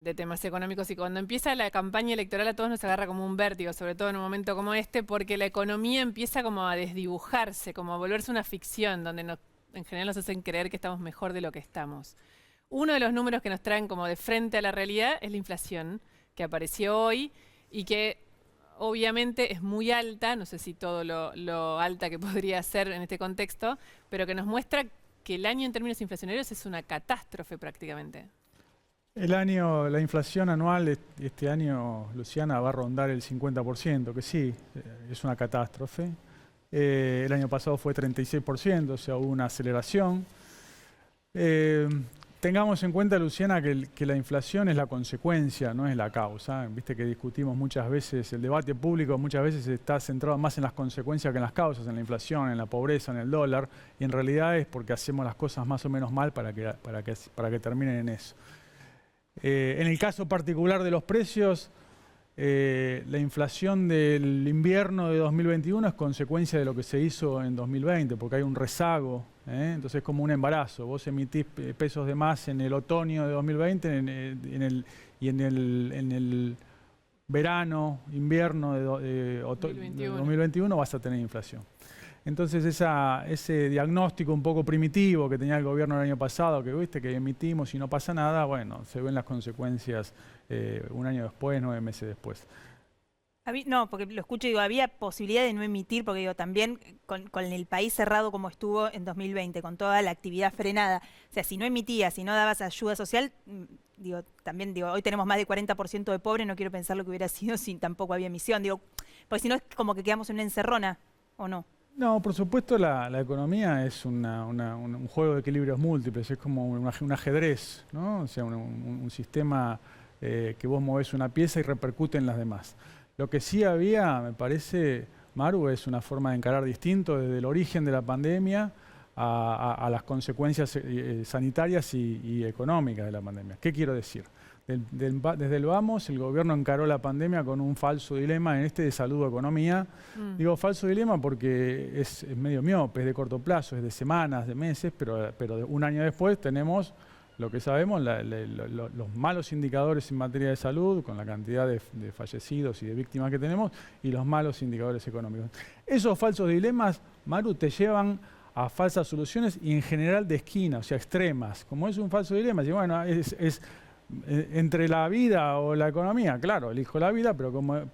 de temas económicos y cuando empieza la campaña electoral a todos nos agarra como un vértigo, sobre todo en un momento como este, porque la economía empieza como a desdibujarse, como a volverse una ficción, donde en general nos hacen creer que estamos mejor de lo que estamos. Uno de los números que nos traen como de frente a la realidad es la inflación, que apareció hoy y que obviamente es muy alta, no sé si todo lo alta que podría ser en este contexto, pero que nos muestra que el año en términos inflacionarios es una catástrofe prácticamente. La inflación anual este año, Luciana, va a rondar el 50%, que sí, es una catástrofe. El año pasado fue 36%, o sea, hubo una aceleración. Tengamos en cuenta, Luciana, que la inflación es la consecuencia, no es la causa. Viste que discutimos muchas veces, el debate público muchas veces está centrado más en las consecuencias que en las causas, en la inflación, en la pobreza, en el dólar, y en realidad es porque hacemos las cosas más o menos mal para que terminen en eso. En el caso particular de los precios, la inflación del invierno de 2021 es consecuencia de lo que se hizo en 2020, porque hay un rezago, entonces es como un embarazo. Vos emitís pesos de más en el otoño de 2020 y en el verano, invierno de 2021 vas a tener inflación. Entonces ese diagnóstico un poco primitivo que tenía el gobierno el año pasado, que viste que emitimos y no pasa nada, bueno, se ven las consecuencias un año después, 9 meses después. No, porque lo escucho y digo, había posibilidad de no emitir, porque digo, también con el país cerrado como estuvo en 2020, con toda la actividad frenada, o sea, si no emitías, si no dabas ayuda social, digo, también digo, hoy tenemos más de 40% de pobres, no quiero pensar lo que hubiera sido si tampoco había emisión, digo, porque si no es como que quedamos en una encerrona, ¿o no? No, por supuesto la economía es un juego de equilibrios múltiples, es como un ajedrez, ¿no? O sea, un sistema que vos movés una pieza y repercute en las demás. Lo que sí había, me parece, Maru, es una forma de encarar distinto desde el origen de la pandemia a las consecuencias sanitarias y económicas de la pandemia. ¿Qué quiero decir? Desde el vamos, el gobierno encaró la pandemia con un falso dilema en este de salud o economía. Digo falso dilema porque es medio miope, es de corto plazo, es de semanas, de meses, pero un año después tenemos lo que sabemos, los malos indicadores en materia de salud, con la cantidad de fallecidos y de víctimas que tenemos, y los malos indicadores económicos. Esos falsos dilemas, Maru, te llevan a falsas soluciones y en general de esquina, o sea, extremas. Como es un falso dilema, bueno, entre la vida o la economía, claro, elijo la vida,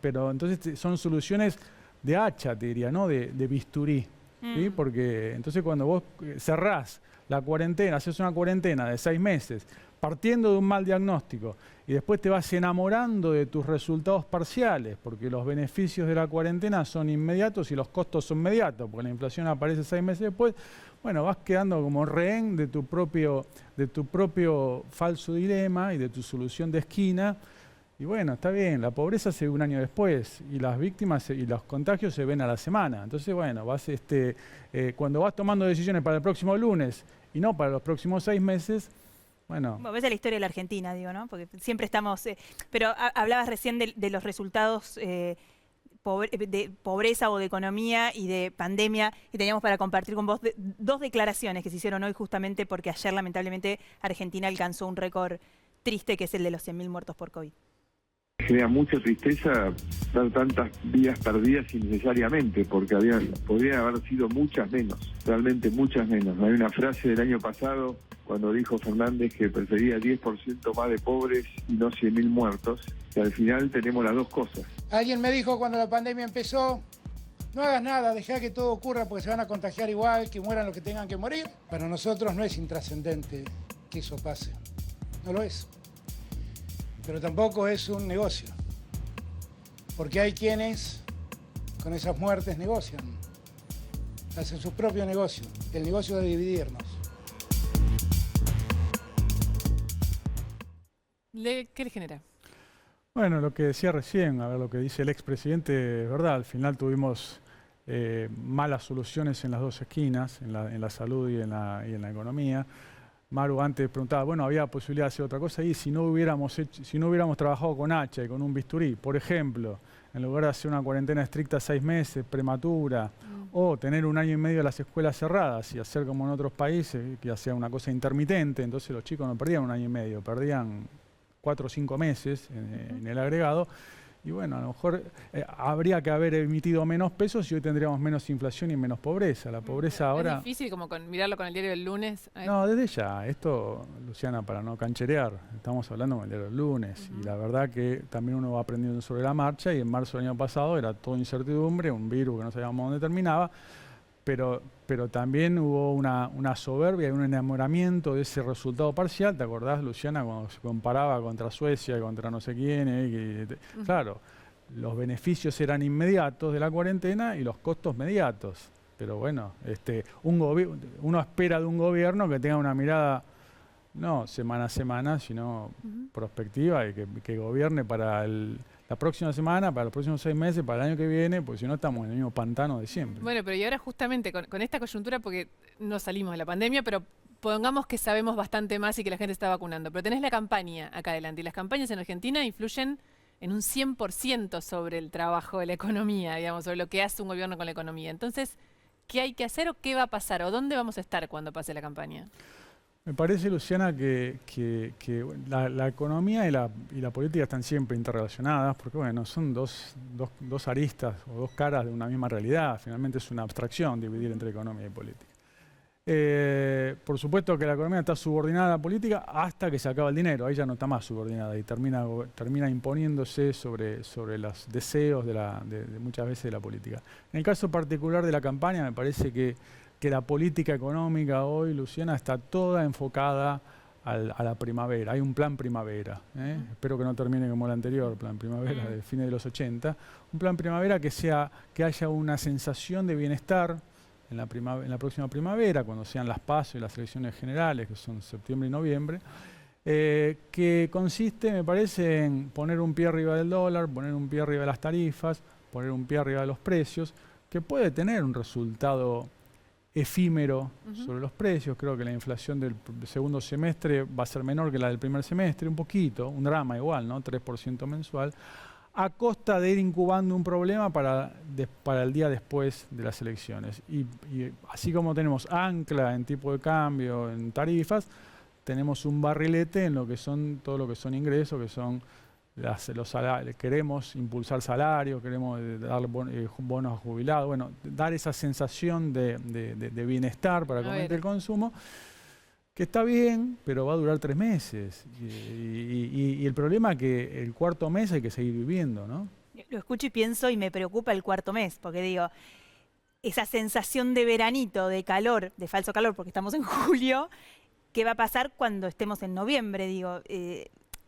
pero entonces son soluciones de hacha, te diría, no de bisturí. ¿Sí? Porque entonces cuando vos cerrás la cuarentena, haces una cuarentena de 6 meses, partiendo de un mal diagnóstico, y después te vas enamorando de tus resultados parciales, porque los beneficios de la cuarentena son inmediatos y los costos son inmediatos, porque la inflación aparece 6 meses después, bueno, vas quedando como rehén de tu propio falso dilema y de tu solución de esquina. Y bueno, está bien, la pobreza se ve un año después y las víctimas y los contagios se ven a la semana. Entonces, bueno, cuando vas tomando decisiones para el próximo lunes y no para los próximos 6 meses, bueno. Ves la historia de la Argentina, digo, ¿no? Porque siempre estamos... pero hablabas recién de los resultados de pobreza o de economía y de pandemia y teníamos para compartir con vos dos declaraciones que se hicieron hoy justamente porque ayer lamentablemente Argentina alcanzó un récord triste que es el de los 100.000 muertos por COVID. Genera mucha tristeza dar tantas vidas perdidas innecesariamente, porque podrían haber sido muchas menos, realmente muchas menos. Hay una frase del año pasado, cuando dijo Fernández que prefería 10% más de pobres y no 100.000 muertos, y al final tenemos las dos cosas. Alguien me dijo cuando la pandemia empezó, no hagas nada, dejá que todo ocurra porque se van a contagiar igual, que mueran los que tengan que morir. Para nosotros no es intrascendente que eso pase, no lo es. Pero tampoco es un negocio, porque hay quienes con esas muertes negocian, hacen su propio negocio, el negocio de dividirnos. ¿Qué le genera? Bueno, lo que decía recién, a ver, lo que dice el expresidente, es verdad, al final tuvimos malas soluciones en las dos esquinas, en la salud y en la economía. Maru antes preguntaba, bueno, había posibilidad de hacer otra cosa y si no hubiéramos trabajado con hacha y con un bisturí, por ejemplo, en lugar de hacer una cuarentena estricta 6 meses, prematura, o tener 1 año y medio las escuelas cerradas y hacer como en otros países, que hacía una cosa intermitente, entonces los chicos no perdían 1 año y medio, perdían 4 o 5 meses en el agregado. Y bueno, a lo mejor habría que haber emitido menos pesos y hoy tendríamos menos inflación y menos pobreza. La pobreza ahora... ¿Es difícil como mirarlo con el diario del lunes? No, desde ya. Esto, Luciana, para no cancherear, estamos hablando con el diario del lunes. Y la verdad que también uno va aprendiendo sobre la marcha y en marzo del año pasado era todo incertidumbre, un virus que no sabíamos dónde terminaba. Pero también hubo una soberbia y un enamoramiento de ese resultado parcial. ¿Te acordás, Luciana, cuando se comparaba contra Suecia, contra no sé quién? Claro, los beneficios eran inmediatos de la cuarentena y los costos mediatos. Pero bueno, uno espera de un gobierno que tenga una mirada, no semana a semana, sino prospectiva y que gobierne para la próxima semana, para los próximos 6 meses, para el año que viene, porque si no estamos en el mismo pantano de siempre. Bueno, pero y ahora justamente con esta coyuntura, porque no salimos de la pandemia, pero pongamos que sabemos bastante más y que la gente está vacunando, pero tenés la campaña acá adelante, y las campañas en Argentina influyen en un 100% sobre el trabajo de la economía, digamos, sobre lo que hace un gobierno con la economía. Entonces, ¿qué hay que hacer o qué va a pasar? ¿O dónde vamos a estar cuando pase la campaña? Me parece, Luciana, que la economía y la política están siempre interrelacionadas, porque bueno, son dos aristas o dos caras de una misma realidad. Finalmente es una abstracción dividir entre economía y política. Por supuesto que la economía está subordinada a la política hasta que se acaba el dinero. Ahí ya no está más subordinada y termina imponiéndose sobre los deseos de muchas veces de la política. En el caso particular de la campaña, me parece que la política económica hoy, Luciana, está toda enfocada a la primavera. Hay un plan primavera. Espero que no termine como el anterior plan primavera de fines de los 80. Un plan primavera que haya una sensación de bienestar en la próxima primavera, cuando sean las PASO y las elecciones generales, que son septiembre y noviembre, que consiste, me parece, en poner un pie arriba del dólar, poner un pie arriba de las tarifas, poner un pie arriba de los precios, que puede tener un resultado efímero sobre los precios. Creo que la inflación del segundo semestre va a ser menor que la del primer semestre, un poquito, un drama igual, ¿no? 3% mensual, a costa de ir incubando un problema para el día después de las elecciones. Y así como tenemos ancla en tipo de cambio, en tarifas, tenemos un barrilete en todo lo que son ingresos, que son los salarios. Queremos impulsar salarios, queremos dar bonos a jubilados, bueno, dar esa sensación de bienestar para que aumente el consumo, que está bien, pero va a durar 3 meses. Y el problema es que el cuarto mes hay que seguir viviendo, ¿no? Lo escucho y pienso y me preocupa el cuarto mes, porque digo, esa sensación de veranito, de calor, de falso calor, porque estamos en julio, ¿qué va a pasar cuando estemos en noviembre? Digo,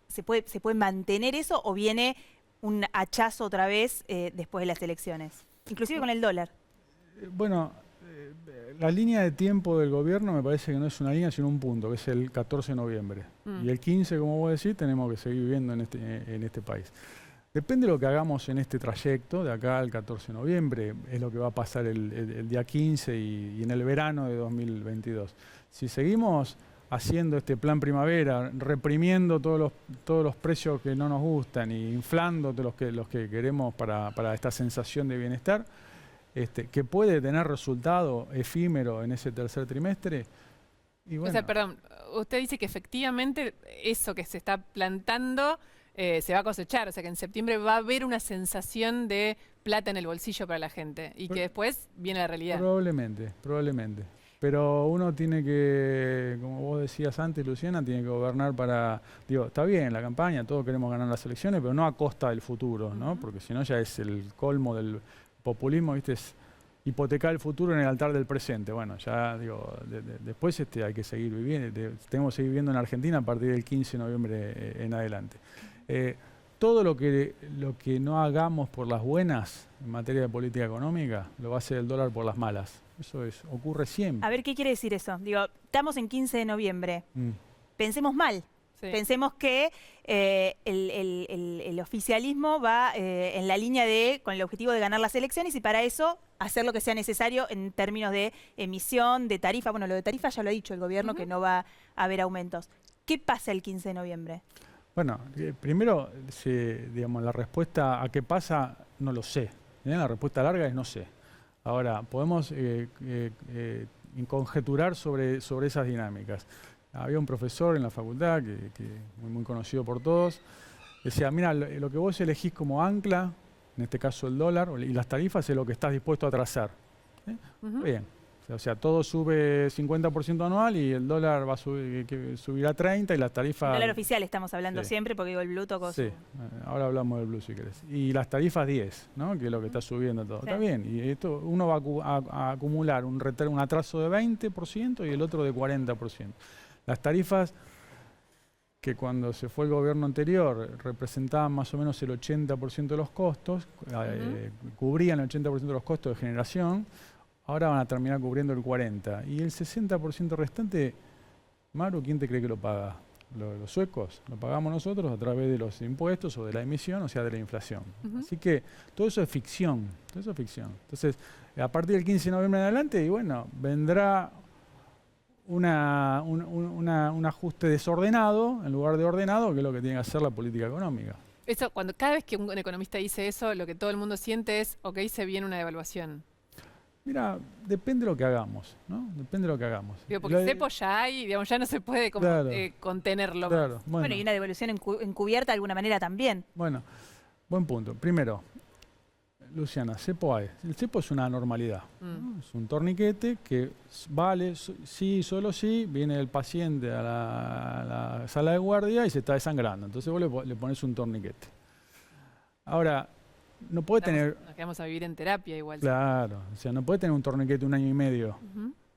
¿se puede mantener eso o viene un hachazo otra vez después de las elecciones? Inclusive con el dólar. Bueno, la línea de tiempo del gobierno me parece que no es una línea, sino un punto, que es el 14 de noviembre. Y el 15, como vos decís, tenemos que seguir viviendo en este país. Depende de lo que hagamos en este trayecto, de acá al 14 de noviembre, es lo que va a pasar el día 15 y en el verano de 2022. Si seguimos haciendo este plan primavera, reprimiendo todos los precios que no nos gustan y inflando los que queremos para esta sensación de bienestar, que puede tener resultado efímero en ese tercer trimestre. Y bueno, o sea, perdón, usted dice que efectivamente eso que se está plantando se va a cosechar, o sea que en septiembre va a haber una sensación de plata en el bolsillo para la gente y que después viene la realidad. Probablemente. Pero uno tiene que, como vos decías antes, Luciana, tiene que gobernar está bien la campaña, todos queremos ganar las elecciones, pero no a costa del futuro, ¿no? Porque si no ya es el colmo del populismo, ¿viste? Es hipotecar el futuro en el altar del presente. Bueno, ya digo, después hay que seguir viviendo, tenemos que seguir viviendo en Argentina a partir del 15 de noviembre en adelante. Todo lo que no hagamos por las buenas en materia de política económica, lo va a hacer el dólar por las malas. Eso ocurre siempre. A ver, ¿qué quiere decir eso? Digo, estamos en 15 de noviembre. Pensemos mal. Sí. Pensemos que el oficialismo va en la línea con el objetivo de ganar las elecciones y para eso hacer lo que sea necesario en términos de emisión, de tarifa. Bueno, lo de tarifa ya lo ha dicho el gobierno, que no va a haber aumentos. ¿Qué pasa el 15 de noviembre? Bueno, primero, digamos, la respuesta a qué pasa no lo sé. La respuesta larga es no sé. Ahora, podemos conjeturar sobre esas dinámicas. había un profesor en la facultad, muy conocido por todos, decía, mira, lo que vos elegís como ancla, en este caso el dólar, y las tarifas es lo que estás dispuesto a trazar. Bien. O sea, todo sube 50% anual y el dólar va a subirá 30% y las tarifas... El dólar oficial estamos hablando siempre, porque digo, el blue tocó Sí, ahora hablamos del blue si querés. Y las tarifas 10, ¿no? Que es lo que está subiendo todo. Está bien, y esto uno va a acumular un atraso de 20% y el otro de 40%. Las tarifas que cuando se fue el gobierno anterior representaban más o menos el 80% de los costos, cubrían el 80% de los costos de generación. Ahora van a terminar cubriendo el 40%. Y el 60% restante, Maru, ¿quién te cree que lo paga? ¿Los suecos? Lo pagamos nosotros a través de los impuestos o de la emisión, o sea, de la inflación. Así que todo eso es ficción. Todo eso es ficción. Entonces, a partir del 15 de noviembre en adelante, y bueno, vendrá un ajuste desordenado en lugar de ordenado, que es lo que tiene que hacer la política económica. Eso, cada vez que un economista dice eso, lo que todo el mundo siente es, ok, se viene una devaluación. Mira, depende de lo que hagamos, ¿no? Depende de lo que hagamos. Digo, porque cepo ya hay, digamos, ya no se puede contenerlo más. Bueno, y una devaluación encubierta de alguna manera también. Bueno, buen punto. Primero, Luciana, cepo hay. El cepo es una anormalidad. ¿No? Es un torniquete que vale, sí, solo sí, viene el paciente a la sala de guardia y se está desangrando. Entonces vos le pones un torniquete. Ahora, no puede tener... Nos quedamos a vivir en terapia igual. Claro, o sea, no puede tener un torniquete 1 año y medio,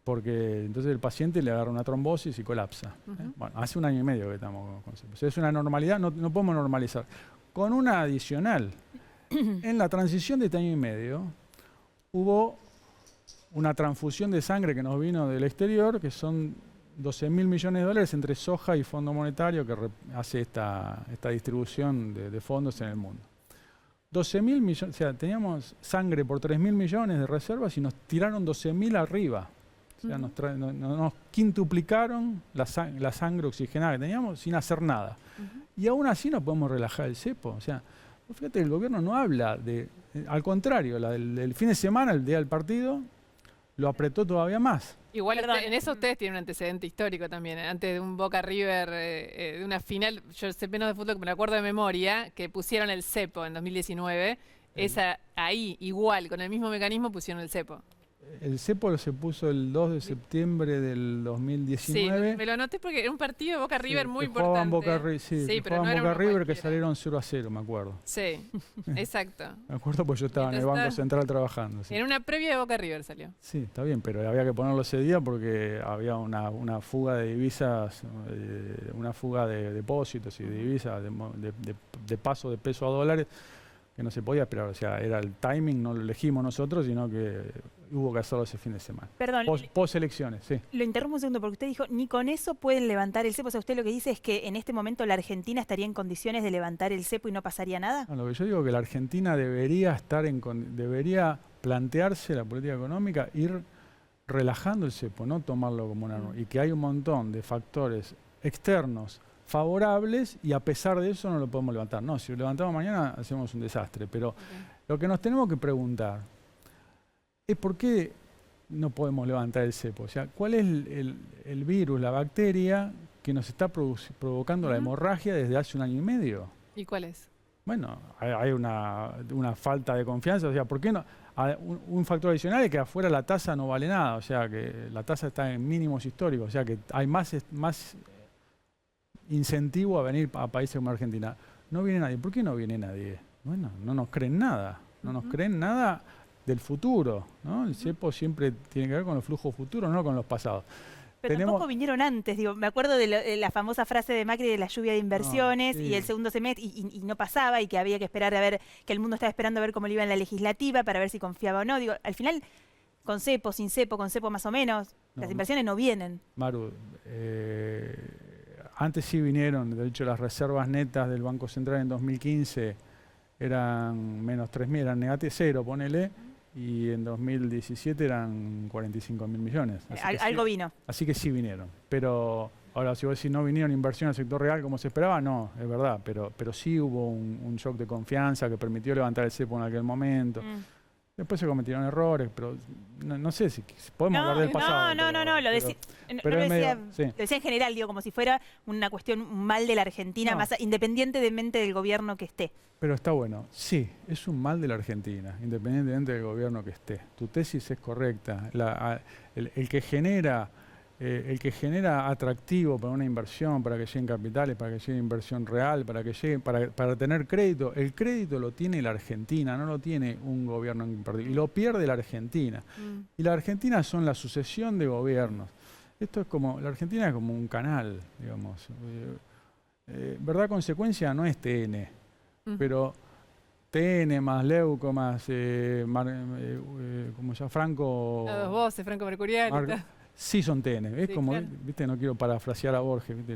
porque entonces el paciente le agarra una trombosis y colapsa. Bueno, hace 1 año y medio que estamos con eso. O sea, es una normalidad, no podemos normalizar. Con una adicional, en la transición de este año y medio, hubo una transfusión de sangre que nos vino del exterior, que son 12.000 millones de dólares entre soja y Fondo Monetario, que hace esta distribución de fondos en el mundo. 12.000 millones, o sea, teníamos sangre por 3.000 millones de reservas y nos tiraron 12.000 arriba. O sea, nos quintuplicaron la sangre oxigenada que teníamos sin hacer nada. Y aún así no podemos relajar el cepo. O sea, fíjate, el gobierno no habla de... al contrario, el fin de semana, el día del partido, lo apretó todavía más. Igual en eso ustedes tienen un antecedente histórico también. Antes de un Boca River, de una final, yo sé menos de fútbol que me lo acuerdo de memoria, que pusieron el cepo en 2019. Ahí, igual, con el mismo mecanismo, pusieron el cepo. El cepo se puso el 2 de septiembre del 2019. Sí, me lo anoté porque era un partido de Boca River muy importante. Pero no era Boca River que salieron 0-0, me acuerdo. Sí, exacto. Me acuerdo porque yo estaba en el Banco Central trabajando. Sí. En una previa de Boca River salió. Sí, está bien, pero había que ponerlo ese día porque había una fuga de divisas, una fuga de depósitos y de divisas, de paso de peso a dólares, que no se podía esperar. O sea, era el timing, no lo elegimos nosotros, sino que hubo que hacerlo ese fin de semana. Perdón. Post elecciones, sí. Lo interrumpo un segundo porque usted dijo, ni con eso pueden levantar el cepo. O sea, usted lo que dice es que en este momento la Argentina estaría en condiciones de levantar el cepo y no pasaría nada. No, lo que yo digo es que la Argentina debería plantearse la política económica, ir relajando el cepo, no tomarlo como una norma. Y que hay un montón de factores externos favorables y a pesar de eso no lo podemos levantar. No, si lo levantamos mañana hacemos un desastre. Pero lo que nos tenemos que preguntar es por qué no podemos levantar el cepo. O sea, ¿cuál es el virus, la bacteria que nos está provocando la hemorragia desde hace 1 año y medio? ¿Y cuál es? Bueno, hay una falta de confianza. O sea, ¿por qué no? Un factor adicional es que afuera la tasa no vale nada. O sea, que la tasa está en mínimos históricos. O sea, que hay más incentivo a venir a países como Argentina. No viene nadie. ¿Por qué no viene nadie? Bueno, no nos creen nada. No nos creen nada del futuro, ¿no? El cepo siempre tiene que ver con los flujos futuros, no con los pasados. Pero tampoco vinieron antes, digo, me acuerdo de la famosa frase de Macri de la lluvia de inversiones y el segundo semestre y no pasaba y que había que esperar a ver, que el mundo estaba esperando a ver cómo le iba en la legislativa para ver si confiaba o no. Digo, al final, con cepo, sin cepo, con cepo más o menos, las inversiones no vienen. Maru, antes sí vinieron, de hecho las reservas netas del Banco Central en 2015 eran menos 3.000, eran negativas, 0, ponele. Y en 2017 eran 45.000 millones. Algo vino. Así que sí vinieron. Pero ahora, si vos decís no vinieron inversión al sector real como se esperaba, no, es verdad. Pero sí hubo un shock de confianza que permitió levantar el cepo en aquel momento. Después se cometieron errores, pero no sé si podemos hablar del pasado. No, lo decía, pero lo es decía, medio, sí. lo decía en general, digo, como si fuera una cuestión, un mal de la Argentina, No. más independientemente del gobierno que esté. Pero está bueno. Sí, es un mal de la Argentina, independientemente del gobierno que esté. Tu tesis es correcta. El que genera atractivo para una inversión, para que lleguen capitales, para que llegue inversión real, para tener crédito. El crédito lo tiene la Argentina, no lo tiene un gobierno en particular. Y lo pierde la Argentina. Y la Argentina son la sucesión de gobiernos. Esto es como, la Argentina es como un canal, digamos. Verdad consecuencia no es TN, pero TN más Leuco más como ya Franco. Las dos voces, Franco Mercurial. Sí son TN, es Sí, como, claro. viste, no quiero parafrasear a Borges, ¿viste?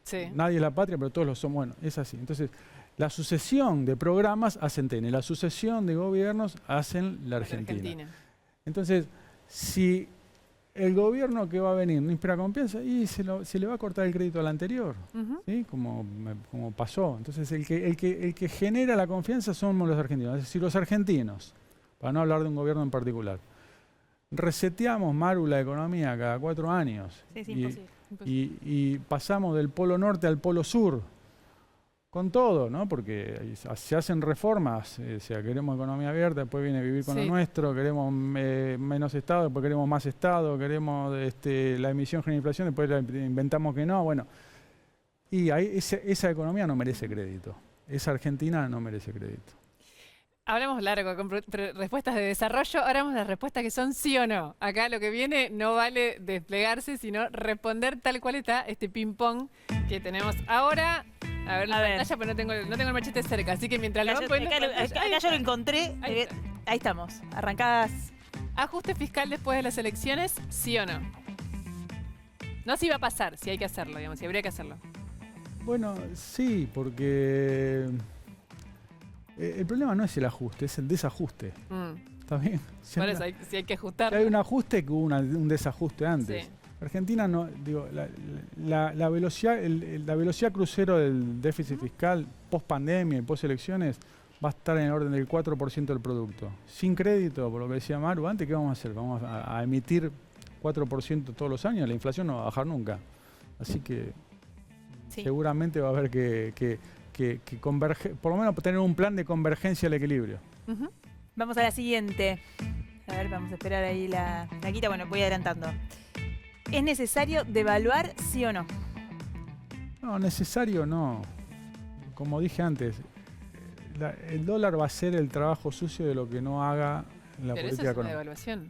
Sí. Nadie es la patria, pero todos lo son. Bueno, es así. Entonces, la sucesión de programas hacen TN, la sucesión de gobiernos hacen la Argentina. Entonces, si el gobierno que va a venir no inspira confianza, y se le va a cortar el crédito al anterior, ¿sí? Como pasó. Entonces, el que genera la confianza somos los argentinos. Es decir, los argentinos, para no hablar de un gobierno en particular. Reseteamos, Maru, la economía cada 4 años. Sí, es imposible. Y pasamos del polo norte al polo sur. Con todo, ¿no? Porque se hacen reformas, o sea, queremos economía abierta, después viene a vivir con lo nuestro, queremos menos Estado, después queremos más Estado, queremos la emisión genera inflación, después inventamos que no, bueno. Y ahí esa economía no merece crédito. Esa Argentina no merece crédito. Hablamos largo con respuestas de desarrollo, ahora vamos a las respuestas que son sí o no. Acá lo que viene no vale desplegarse, sino responder tal cual está este ping-pong que tenemos ahora. A ver la pantalla, pero no tengo el machete cerca, así que mientras lo van poniendo en pantalla, Acá yo lo encontré. Ahí Ahí estamos, arrancadas. ¿Ajuste fiscal después de las elecciones? ¿Sí o no? No si va a pasar, si hay que hacerlo, digamos, si habría que hacerlo. Bueno, sí, porque el problema no es el ajuste, es el desajuste. ¿Está bien? Por eso, si hay que ajustar. Si hay un ajuste, que hubo un desajuste antes. Sí. Argentina no, digo, la velocidad crucero del déficit fiscal post pandemia y post elecciones va a estar en el orden del 4% del producto. Sin crédito, por lo que decía Maru, antes, ¿qué vamos a hacer? Vamos a emitir 4% todos los años, la inflación no va a bajar nunca. Así que seguramente va a haber que por lo menos tener un plan de convergencia al equilibrio. Vamos a la siguiente. A ver, vamos a esperar ahí la quita. Bueno, voy adelantando. ¿Es necesario devaluar, sí o no? No, necesario no. Como dije antes, el dólar va a ser el trabajo sucio de lo que no haga la Pero política eso es una económica. devaluación.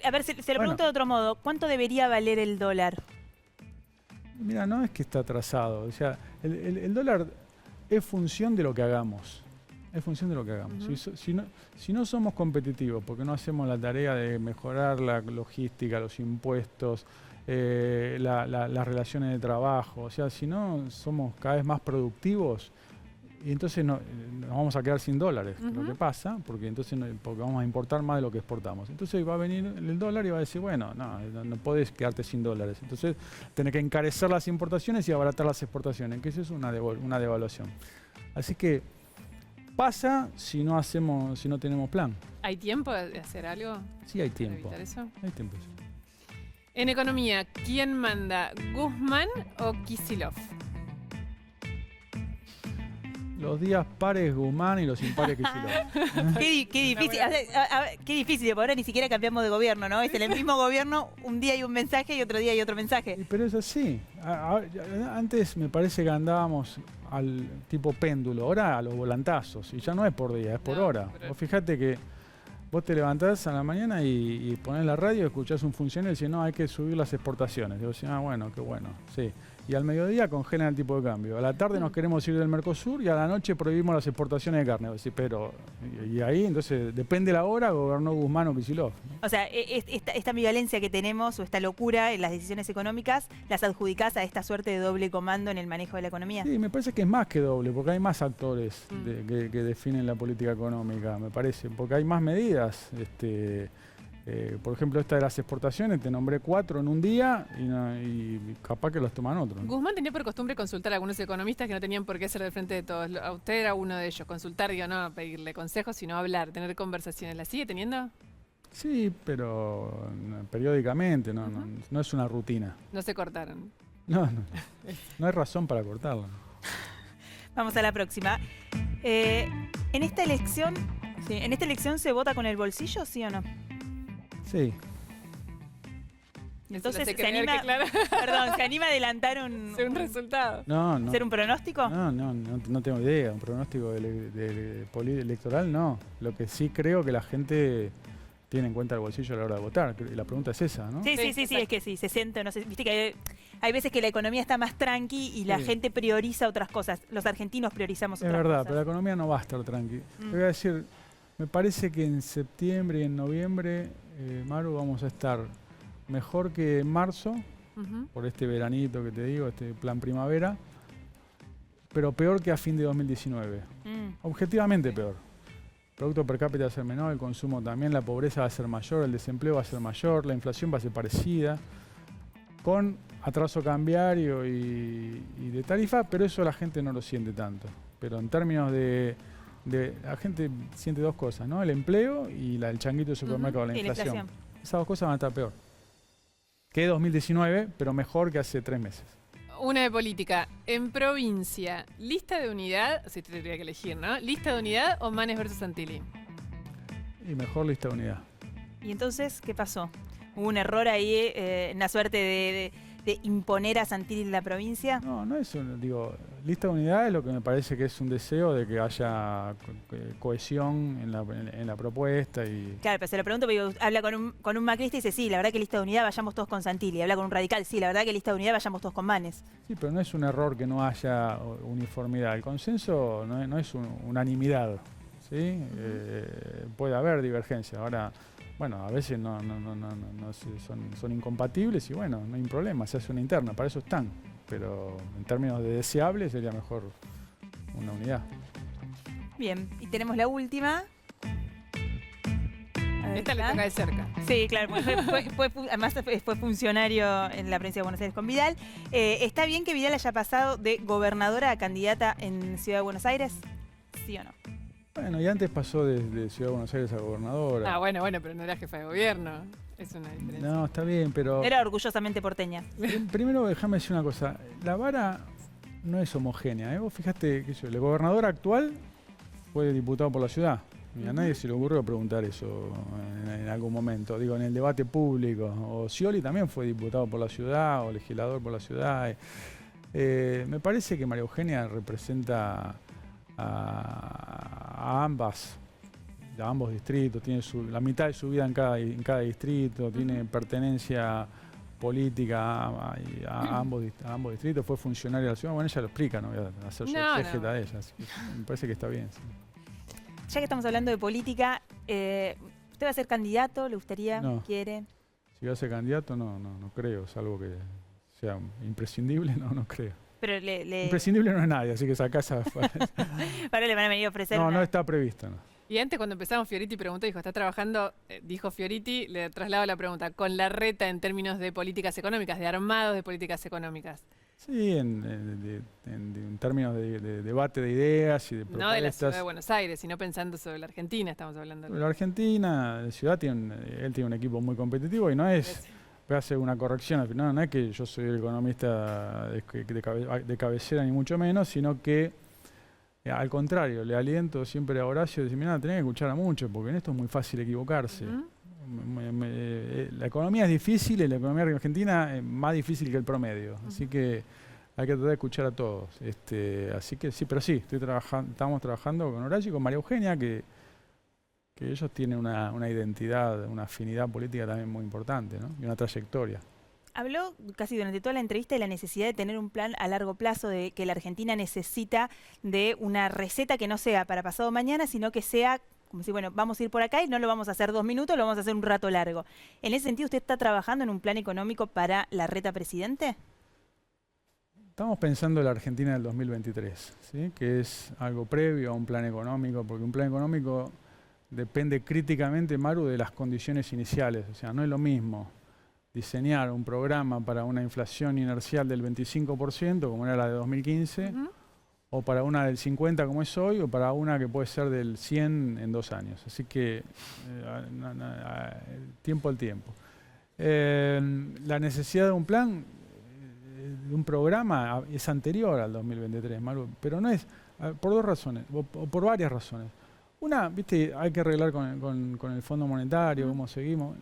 A ver, se lo pregunto de otro modo. ¿Cuánto debería valer el dólar? Mira, no es que está atrasado. O sea, el dólar es función de lo que hagamos. Es función de lo que hagamos. Si no somos competitivos, porque no hacemos la tarea de mejorar la logística, los impuestos, las relaciones de trabajo, o sea, si no somos cada vez más productivos, y entonces nos vamos a quedar sin dólares, lo que pasa, porque vamos a importar más de lo que exportamos. Entonces va a venir el dólar y va a decir, bueno, no podés quedarte sin dólares. Entonces tenés que encarecer las importaciones y abaratar las exportaciones, que eso es una devaluación. Así que pasa si no tenemos plan. ¿Hay tiempo de hacer algo? Sí, hay para tiempo. evitar eso? Hay tiempo. En economía, ¿quién manda? ¿Guzmán o Kicillof? Los días pares Guzmán y los impares Kicillof. Qué difícil. Qué difícil, porque ahora ni siquiera cambiamos de gobierno, ¿no? Es el mismo gobierno, un día hay un mensaje y otro día hay otro mensaje. Pero es así. Antes me parece que andábamos al tipo péndulo, ahora a los volantazos, y ya no es por día, es por hora. Vos fijate que vos te levantás a la mañana y ponés la radio, escuchás un funcionario y decís, no, hay que subir las exportaciones. Digo, bueno, qué bueno, sí. Y al mediodía congelan el tipo de cambio. A la tarde nos queremos ir del Mercosur y a la noche prohibimos las exportaciones de carne. Pero, y ahí, entonces, depende la hora, gobernó Guzmán o Kicillof, ¿no? O sea, esta ambivalencia que tenemos o esta locura en las decisiones económicas, ¿las adjudicás a esta suerte de doble comando en el manejo de la economía? Sí, me parece que es más que doble, porque hay más actores que definen la política económica, me parece, porque hay más medidas. Por ejemplo, esta de las exportaciones, te nombré 4 en un día y capaz que los toman otros, ¿no? Guzmán tenía por costumbre consultar a algunos economistas que no tenían por qué ser del frente de todos. A usted era uno de ellos. Consultar, digo, no pedirle consejos, sino hablar, tener conversaciones. ¿La sigue teniendo? Sí, pero periódicamente, no es una rutina. No se cortaron. No hay razón para cortarla. Vamos a la próxima. En esta elección se vota con el bolsillo, ¿sí o no? Sí. Entonces, ¿se anima, claro, perdón, ¿se anima a adelantar un resultado? No. ¿Hacer un pronóstico? No tengo idea. Un pronóstico electoral, no. Lo que sí creo que la gente tiene en cuenta el bolsillo a la hora de votar. La pregunta es esa, ¿no? Sí, es que sí, se siente, no sé, viste que hay veces que la economía está más tranqui y la gente prioriza otras cosas. Los argentinos priorizamos otras cosas. Es verdad, pero la economía no va a estar tranqui. Te voy a decir, me parece que en septiembre y en noviembre, Maru, vamos a estar mejor que en marzo, por este veranito que te digo, este plan primavera, pero peor que a fin de 2019. Objetivamente peor. El producto per cápita va a ser menor, el consumo también, la pobreza va a ser mayor, el desempleo va a ser mayor, la inflación va a ser parecida, con atraso cambiario y de tarifa, pero eso la gente no lo siente tanto. Pero en términos de la gente siente dos cosas, ¿no? El empleo y el changuito de supermercado, la inflación. Esas dos cosas van a estar peor que 2019, pero mejor que hace 3 meses. Una de política. En provincia, lista de unidad, si te tendría que elegir, ¿no? ¿Lista de unidad o Manes versus Santilli? Y mejor lista de unidad. ¿Y entonces qué pasó? ¿Hubo un error ahí, una suerte de imponer a Santilli en la provincia? No es digo, lista de unidad es lo que me parece que es un deseo de que haya cohesión en la propuesta. Claro, pero se lo pregunto porque habla con un macrista y dice, sí, la verdad que lista de unidad vayamos todos con Santilli. Habla con un radical, sí, la verdad que lista de unidad vayamos todos con Manes. Sí, pero no es un error que no haya uniformidad. El consenso no es unanimidad, ¿sí? Puede haber divergencia. Ahora, bueno, a veces son incompatibles y bueno, no hay problema, se hace una interna, para eso están. Pero en términos de deseable sería mejor una unidad. Bien, y tenemos la última. Esta le toca de cerca. Sí, claro, además fue funcionario en la provincia de Buenos Aires con Vidal. ¿Está bien que Vidal haya pasado de gobernadora a candidata en Ciudad de Buenos Aires? ¿Sí o no? Bueno, y antes pasó de Ciudad de Buenos Aires a gobernadora. Ah, bueno, pero no era jefa de gobierno. Es una diferencia. No, está bien, pero... Era orgullosamente porteña. Primero, déjame decir una cosa. La vara no es homogénea. Vos fijate que el gobernador actual fue diputado por la ciudad. Y a nadie se le ocurrió preguntar eso en algún momento. Digo, en el debate público. O Scioli también fue diputado por la ciudad, o legislador por la ciudad. Me parece que María Eugenia representa a ambos distritos, tiene la mitad de su vida en cada distrito, tiene pertenencia política a ambos distritos, fue funcionaria de la ciudad. Bueno, ella lo explica, no voy a hacer yo exégeta de ella, así que me parece que está bien. Sí. Ya que estamos hablando de política, ¿usted va a ser candidato? ¿Le gustaría? No. ¿Quiere? Si va a ser candidato, no creo, salvo que sea imprescindible, no creo. Pero imprescindible no es nadie, así que esa casa... Ahora le van a venir a ofrecer no está previsto, no. Y antes cuando empezamos, Fioriti preguntó, dijo, ¿está trabajando? Dijo Fioriti, le traslado la pregunta, con Larreta en términos de políticas económicas, de armados de políticas económicas. Sí, en términos de debate de ideas y de propuestas. No de la ciudad de Buenos Aires, sino pensando sobre la Argentina, estamos hablando. La Argentina, la ciudad, él tiene un equipo muy competitivo y no es... Voy a hacer una corrección, no es que yo soy el economista de cabecera ni mucho menos, sino que al contrario, le aliento siempre a Horacio, decir, mira, tenés que escuchar a mucho, porque en esto es muy fácil equivocarse. La economía es difícil y la economía argentina es más difícil que el promedio, así que hay que tratar de escuchar a todos. Así que sí, pero sí, estamos trabajando con Horacio y con María Eugenia, que ellos tienen una identidad, una afinidad política también muy importante, ¿no? Y una trayectoria. Habló casi durante toda la entrevista de la necesidad de tener un plan a largo plazo, de que la Argentina necesita de una receta que no sea para pasado mañana, sino que sea como si, bueno, vamos a ir por acá y no lo vamos a hacer 2 minutos, lo vamos a hacer un rato largo. En ese sentido, ¿usted está trabajando en un plan económico para Larreta presidente? Estamos pensando en la Argentina del 2023, ¿sí? Que es algo previo a un plan económico, porque un plan económico depende críticamente, Maru, de las condiciones iniciales. O sea, no es lo mismo diseñar un programa para una inflación inercial del 25%, como era la de 2015, o para una del 50% como es hoy, o para una que puede ser del 100% en 2 años. Así que tiempo al tiempo. La necesidad de un plan, de un programa, es anterior al 2023, Maru, pero no es, por 2 razones, o por varias razones. Una, viste, hay que arreglar con el Fondo Monetario, cómo seguimos.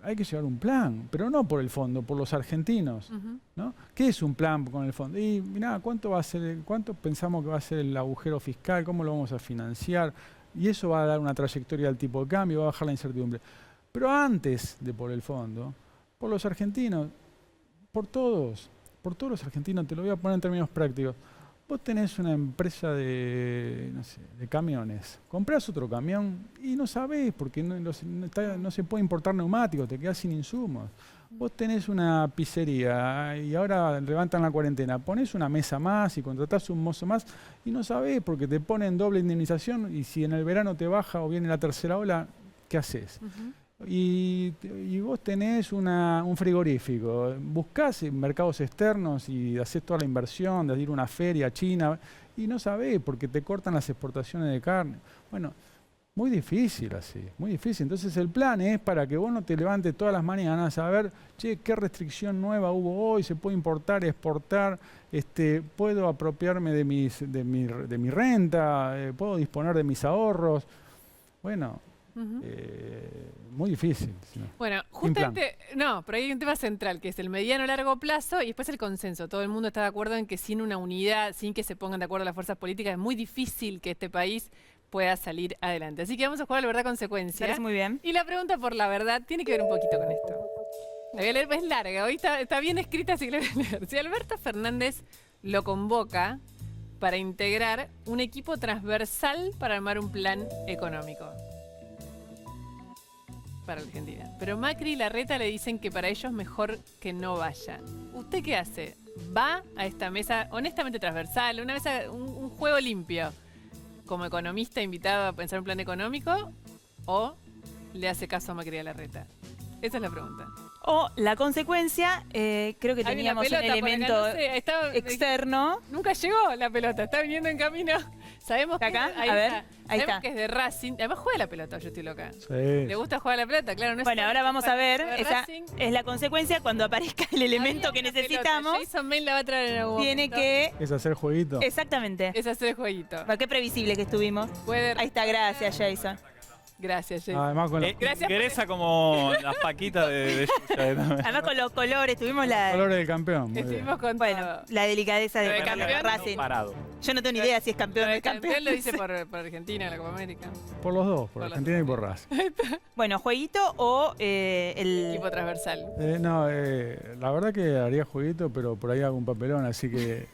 Hay que llevar un plan, pero no por el fondo, por los argentinos, ¿no? ¿Qué es un plan con el fondo? Y mirá, ¿cuánto pensamos que va a ser el agujero fiscal? ¿Cómo lo vamos a financiar? Y eso va a dar una trayectoria al tipo de cambio, va a bajar la incertidumbre. Pero antes de por el fondo, por los argentinos, por todos los argentinos, te lo voy a poner en términos prácticos. Vos tenés una empresa de camiones, comprás otro camión y no sabés porque no se puede importar neumáticos, te quedás sin insumos. Vos tenés una pizzería y ahora levantan la cuarentena, ponés una mesa más y contratás un mozo más y no sabés porque te ponen doble indemnización y si en el verano te baja o viene la tercera ola, ¿qué haces? Y vos tenés un frigorífico, buscás en mercados externos y hacés toda la inversión de ir a una feria a China y no sabés porque te cortan las exportaciones de carne. Bueno, muy difícil así, muy difícil. Entonces el plan es para que vos no te levantes todas las mañanas a ver, che, qué restricción nueva hubo hoy, se puede importar, exportar, puedo apropiarme de mi renta, puedo disponer de mis ahorros. Bueno, muy difícil. ¿No? Bueno, justamente, no, pero hay un tema central que es el mediano largo plazo y después el consenso. Todo el mundo está de acuerdo en que sin una unidad, sin que se pongan de acuerdo las fuerzas políticas, es muy difícil que este país pueda salir adelante. Así que vamos a jugar a la verdad consecuencia. Parece muy bien. Y la pregunta por la verdad tiene que ver un poquito con esto. La voy a leer, es larga, hoy está bien escrita, así que la voy a leer. Si Alberto Fernández lo convoca para integrar un equipo transversal para armar un plan económico para Argentina. Pero Macri y Larreta le dicen que para ellos mejor que no vaya. ¿Usted qué hace? ¿Va a esta mesa honestamente transversal, una mesa, un juego limpio, como economista invitado a pensar un plan económico, o le hace caso a Macri y a Larreta? Esa es la pregunta. O la consecuencia, creo que teníamos un elemento no sé, externo. Nunca llegó la pelota, está viniendo en camino. Sabemos que, ¿Acá? ahí A ver, está. ahí Sabemos está. que es de Racing. Además juega la pelota, yo estoy loca. Sí. Le gusta jugar a la pelota, claro. No es Bueno, ahora vamos a ver, de esa Racing. es la consecuencia cuando aparezca el elemento Había que una pelota, necesitamos. Jason Maine la va a traer en algún Tiene momento. que... Es hacer jueguito. Exactamente. Es hacer el jueguito. Qué previsible que estuvimos. Puede... Ahí está, gracias, Jason. Gracias, Jason. Además con los Gracias por Gresa como las paquitas de Yuya. Además con los colores, tuvimos colores del campeón. Muy bien. Estuvimos con Bueno, todo. la delicadeza Lo de de campeón, Racing. Parado. Yo no tengo ni idea si es campeón o no El es campeón. campeón lo dice por Argentina en la Copa América. Por los dos, por Por los Argentina dos. y por Racing. Bueno, jueguito o el... Equipo transversal. La verdad que haría jueguito, pero por ahí hago un papelón, así que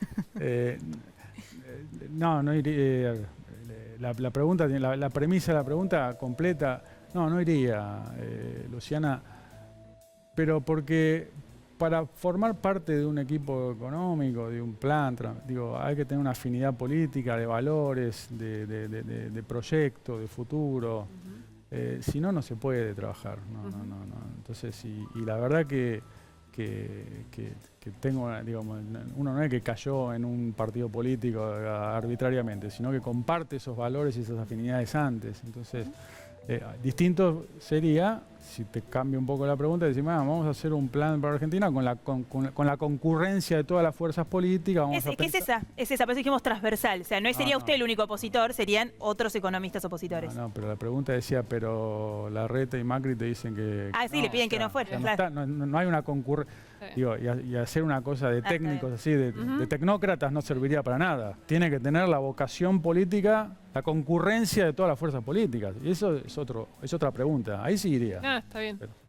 no iría. La pregunta, la premisa de la pregunta completa, no iría, Luciana, pero porque para formar parte de un equipo económico, de un plan, hay que tener una afinidad política, de valores, de proyecto, de futuro. Si no, no se puede trabajar. No. Entonces, y la verdad que tengo, digamos, uno no es que cayó en un partido político arbitrariamente, sino que comparte esos valores y esas afinidades antes. Entonces, distinto sería, si te cambio un poco la pregunta, decir, vamos a hacer un plan para Argentina con la concurrencia de todas las fuerzas políticas. Vamos a Es esa, por eso dijimos transversal. O sea, no sería usted el único opositor, serían otros economistas opositores. No, pero la pregunta decía, pero Larreta y Macri te dicen que... Sí, le piden que no fuera, claro. No hay una concurrencia. Digo, y hacer una cosa de técnicos así, de tecnócratas, no serviría para nada. Tiene que tener la vocación política, la concurrencia de todas las fuerzas políticas. Y eso es otra pregunta. Ahí sí iría. No, está bien. Pero-